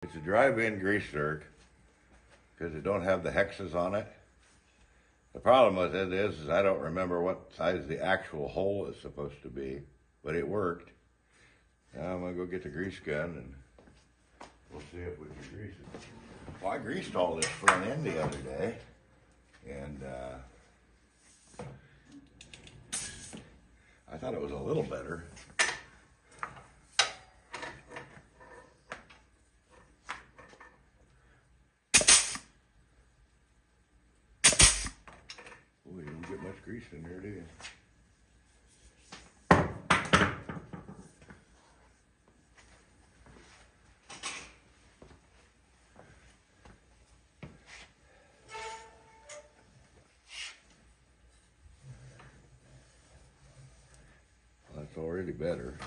It's a drive-in grease zerk because it don't have the hexes on it. The problem with it is I don't remember what size the actual hole is supposed to be, but it worked. Now I'm gonna go get the grease gun and we'll see if we can grease it. Well, I greased all this front end the other day, and I thought it was a little better. Boy, you don't get much grease in there, do you? That's already better.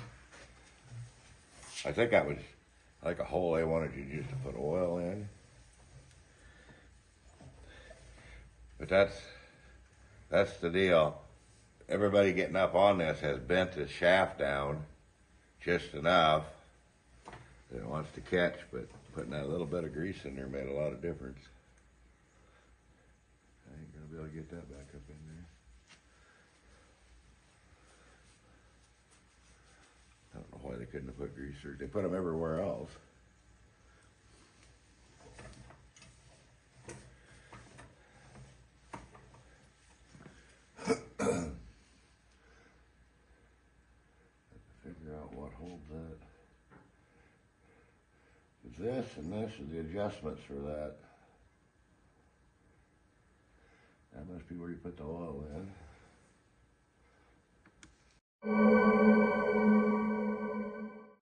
I think that was like a hole they wanted you just to put oil in. But that's the deal. Everybody getting up on this has bent the shaft down just enough that it wants to catch, but putting that little bit of grease in there made a lot of difference. I ain't gonna be able to get that back up in there. I don't know why they couldn't have put greasers. They put them everywhere else. Figure out what holds that. This and this are the adjustments for that. That must be where you put the oil in.